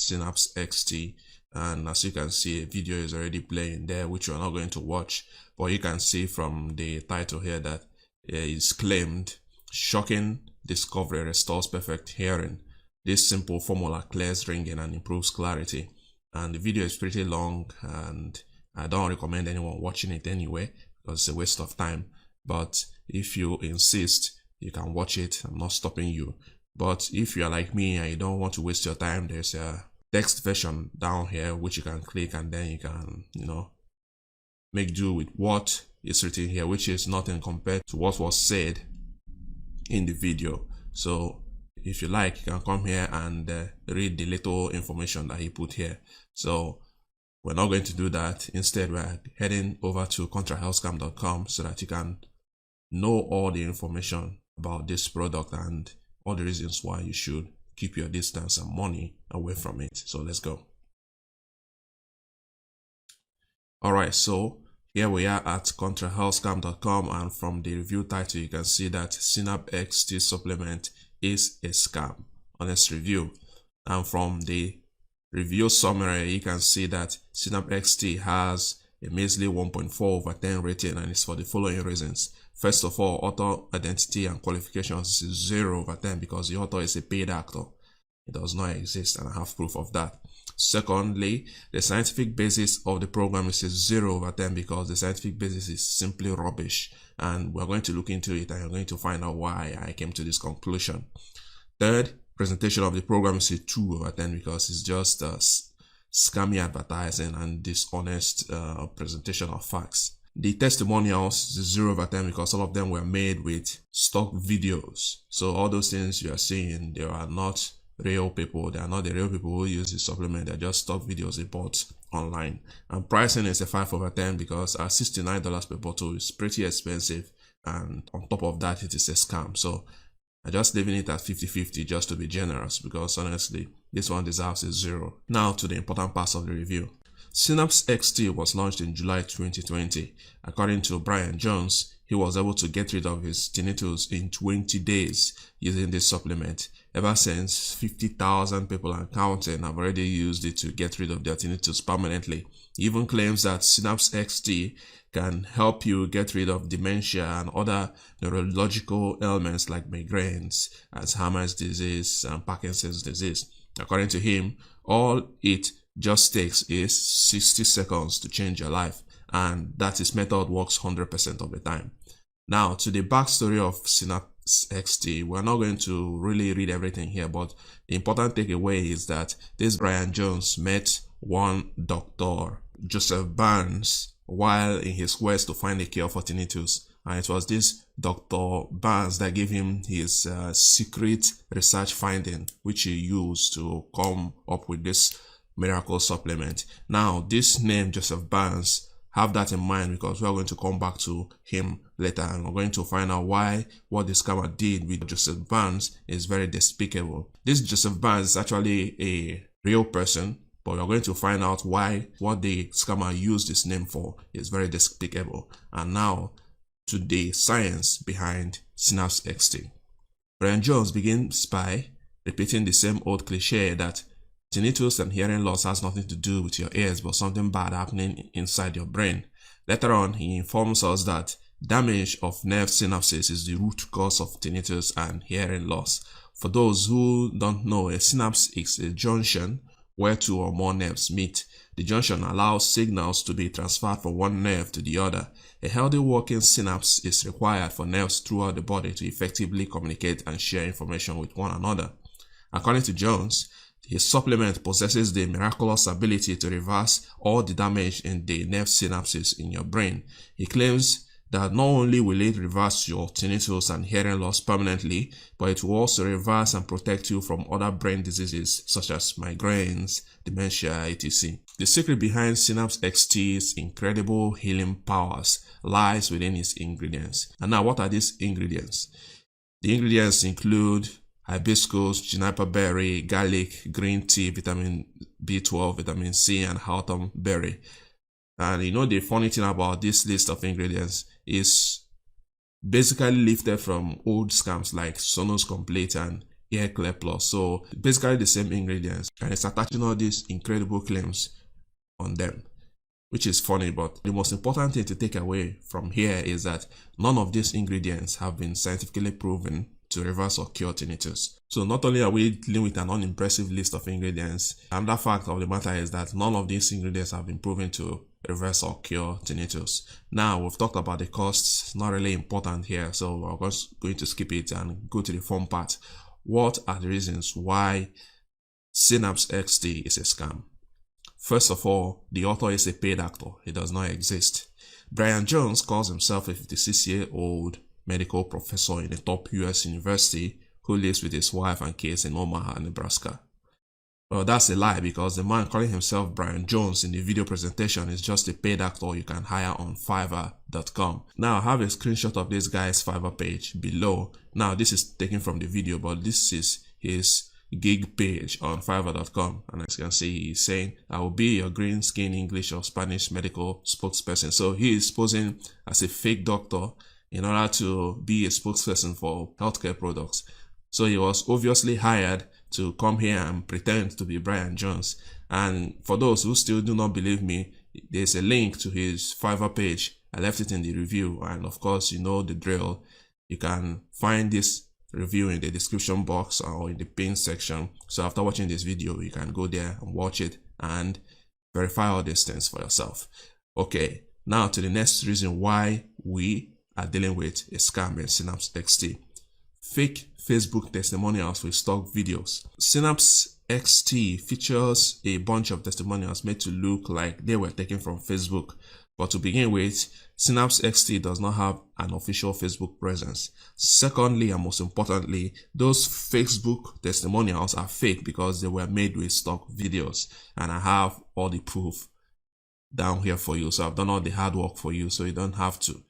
Synapse XT, and as you can see, a video is already playing there, which you're not going to watch, but you can see from the title here that it's claimed shocking discovery restores perfect hearing. This simple formula clears ringing and improves clarity. And the video is pretty long, and I don't recommend anyone watching it anyway because it's a waste of time. But if you insist, you can watch it. I'm not stopping you. But if you're like me and you don't want to waste your time, there's a text version down here which you can click, and then you can, make do with what is written here, which is nothing compared to what was said in the video. So if you like, you can come here and read the little information that he put here. So we're not going to do that. Instead, we're heading over to contrahealthscam.com so that you can know all the information about this product and all the reasons why you should keep your distance and money away from it. So let's go. Alright, so here we are at contrahealthscam.com, and from the review title you can see that Synapse XT supplement is a scam. Honest review. And from the review summary you can see that Synapse XT has a measly 1.4/10 rating, and it's for the following reasons. First of all, author identity and qualifications is 0/10 because the author is a paid actor. It does not exist, and I have proof of that. Secondly, the scientific basis of the program is 0/10 because the scientific basis is simply rubbish, and we're going to look into it and you're going to find out why I came to this conclusion. Third, presentation of the program is 2/10 because it's just scammy advertising and dishonest presentation of facts. The testimonials is 0/10 because all of them were made with stock videos. So all those things you are seeing, they are not real people. They are not the real people who use the supplement. They're just stock videos they bought online. And pricing is a 5/10 because at $69 per bottle is pretty expensive, and on top of that it is a scam. So I'm just leaving it at 50-50 just to be generous, because honestly this one deserves a 0. Now to the important parts of the review. Synapse XT was launched in July 2020. According to Brian Jones, he was able to get rid of his tinnitus in 20 days using this supplement. Ever since, 50,000 people and counting have already used it to get rid of their tinnitus permanently. He even claims that Synapse XT can help you get rid of dementia and other neurological ailments like migraines, Alzheimer's disease, and Parkinson's disease. According to him, all it just takes is 60 seconds to change your life, and that his method works 100% of the time. Now to the backstory of Synapse XT, we're not going to really read everything here, but the important takeaway is that this Brian Jones met one Dr. Joseph Barnes while in his quest to find a cure for tinnitus, and it was this Dr. Barnes that gave him his secret research finding, which he used to come up with this miracle supplement. Now this name Joseph Barnes, have that in mind because we are going to come back to him later, and we're going to find out why what the scammer did with Joseph Barnes is very despicable. This Joseph Barnes is actually a real person, but we're going to find out why what the scammer used this name for is very despicable. And now to the science behind Synapse XT. Brian Jones begins by repeating the same old cliche that tinnitus and hearing loss has nothing to do with your ears, but something bad happening inside your brain. Later on, he informs us that damage of nerve synapses is the root cause of tinnitus and hearing loss. For those who don't know, a synapse is a junction where two or more nerves meet. The junction allows signals to be transferred from one nerve to the other. A healthy working synapse is required for nerves throughout the body to effectively communicate and share information with one another. According to Jones, his supplement possesses the miraculous ability to reverse all the damage in the nerve synapses in your brain. He claims that not only will it reverse your tinnitus and hearing loss permanently, but it will also reverse and protect you from other brain diseases such as migraines, dementia, etc. The secret behind Synapse XT's incredible healing powers lies within its ingredients. And now, what are these ingredients? The ingredients include hibiscus, juniper berry, garlic, green tea, vitamin B12, vitamin C, and hawthorn berry. And the funny thing about this list of ingredients is basically lifted from old scams like Sonos Complete and Ear Clear Plus. So basically the same ingredients, and it's attaching all these incredible claims on them, which is funny. But the most important thing to take away from here is that none of these ingredients have been scientifically proven to reverse or cure tinnitus. So not only are we dealing with an unimpressive list of ingredients, another fact of the matter is that none of these ingredients have been proven to reverse or cure tinnitus. Now, we've talked about the costs, not really important here, so we're just going to skip it and go to the fun part. What are the reasons why Synapse XT is a scam? First of all, the author is a paid actor. He does not exist. Brian Jones calls himself a 56-year-old medical professor in a top US university who lives with his wife and kids in Omaha, Nebraska. Well, that's a lie, because the man calling himself Brian Jones in the video presentation is just a paid actor you can hire on Fiverr.com. Now, I have a screenshot of this guy's Fiverr page below. Now, this is taken from the video, but this is his gig page on Fiverr.com, and as you can see, he's saying, "I will be your green skin English or Spanish medical spokesperson." So he is posing as a fake doctor in order to be a spokesperson for healthcare products. So he was obviously hired to come here and pretend to be Brian Jones. And for those who still do not believe me, there's a link to his Fiverr page. I left it in the review, and of course, you know the drill. You can find this review in the description box or in the pin section. So after watching this video, you can go there and watch it and verify all these things for yourself. Okay, now to the next reason why we are dealing with a scam in Synapse XT. Fake Facebook testimonials with stock videos. Synapse XT features a bunch of testimonials made to look like they were taken from Facebook. But to begin with, Synapse XT does not have an official Facebook presence. Secondly, and most importantly, those Facebook testimonials are fake because they were made with stock videos. And I have all the proof down here for you. So I've done all the hard work for you, so you don't have to.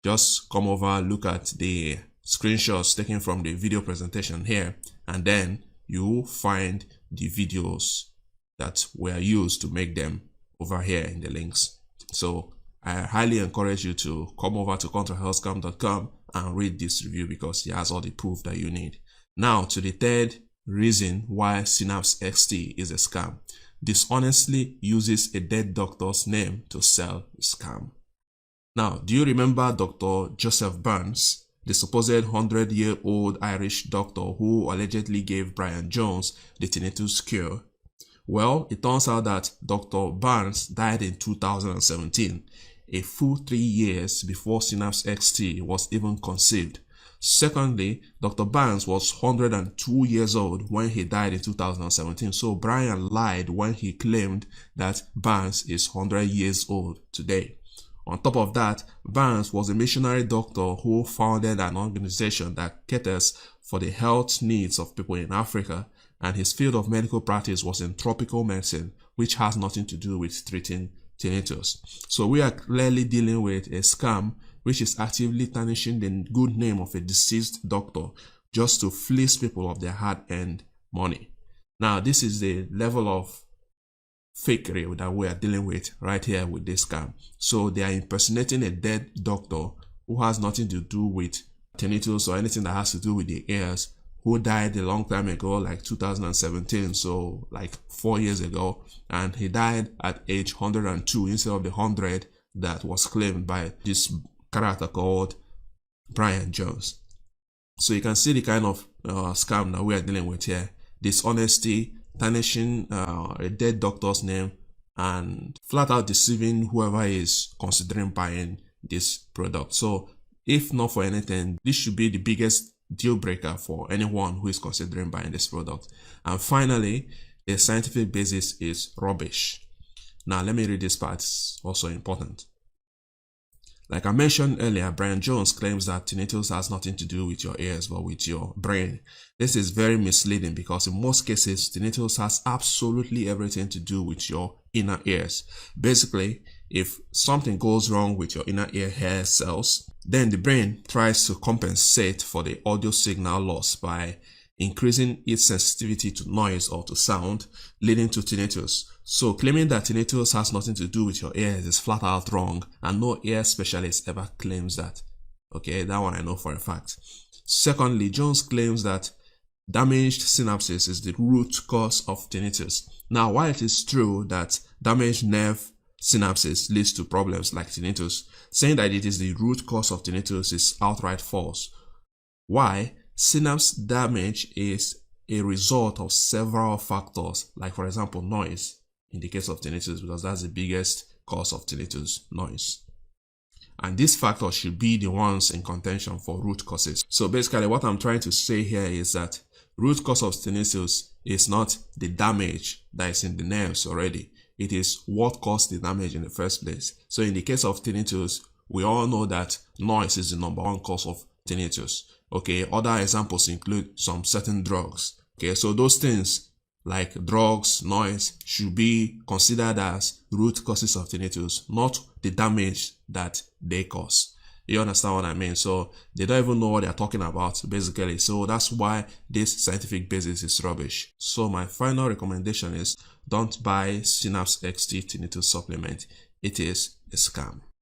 Just come over, look at the screenshots taken from the video presentation here, and then you find the videos that were used to make them over here in the links. So I highly encourage you to come over to contrahealthscam.com and read this review, because it has all the proof that you need. Now to the third reason why Synapse XT is a scam. Dishonestly uses a dead doctor's name to sell a scam. Now, do you remember Dr. Joseph Barnes, the supposed 100-year-old Irish doctor who allegedly gave Brian Jones the tinnitus cure? Well, it turns out that Dr. Barnes died in 2017, a full 3 years before Synapse XT was even conceived. Secondly, Dr. Barnes was 102 years old when he died in 2017, so Brian lied when he claimed that Barnes is 100 years old today. On top of that, Barnes was a missionary doctor who founded an organization that caters for the health needs of people in Africa, and his field of medical practice was in tropical medicine, which has nothing to do with treating tinnitus. So we are clearly dealing with a scam which is actively tarnishing the good name of a deceased doctor just to fleece people of their hard-earned money. Now, this is the level of fakery that we are dealing with right here with this scam. So they are impersonating a dead doctor who has nothing to do with tinnitus or anything that has to do with the ears, who died a long time ago, like 2017, so like 4 years ago, and he died at age 102 instead of the 100 that was claimed by this character called Brian Jones. So you can see the kind of scam that we are dealing with here. Dishonesty, tarnishing a dead doctor's name, and flat out deceiving whoever is considering buying this product. So if not for anything, this should be the biggest deal breaker for anyone who is considering buying this product. And finally, the scientific basis is rubbish. Now let me read this part, it's also important. Like I mentioned earlier, Brian Jones claims that tinnitus has nothing to do with your ears but with your brain. This is very misleading because in most cases, tinnitus has absolutely everything to do with your inner ears. Basically, if something goes wrong with your inner ear hair cells, then the brain tries to compensate for the audio signal loss by increasing its sensitivity to noise or to sound, leading to tinnitus. So claiming that tinnitus has nothing to do with your ears is flat out wrong, and no ear specialist ever claims that. Okay, that one I know for a fact. Secondly, Jones claims that damaged synapses is the root cause of tinnitus. Now, while it is true that damaged nerve synapses leads to problems like tinnitus, saying that it is the root cause of tinnitus is outright false. Why? Synapse damage is a result of several factors, like for example noise in the case of tinnitus, because that's the biggest cause of tinnitus, noise. And these factors should be the ones in contention for root causes. So basically what I'm trying to say here is that root cause of tinnitus is not the damage that is in the nerves already. It is what caused the damage in the first place. So in the case of tinnitus, we all know that noise is the number one cause of tinnitus. Okay, other examples include some certain drugs. Okay, so those things like drugs, noise should be considered as root causes of tinnitus, not the damage that they cause. You understand what I mean? So they don't even know what they're talking about basically. So that's why this scientific basis is rubbish. So my final recommendation is don't buy Synapse XT tinnitus supplement. It is a scam.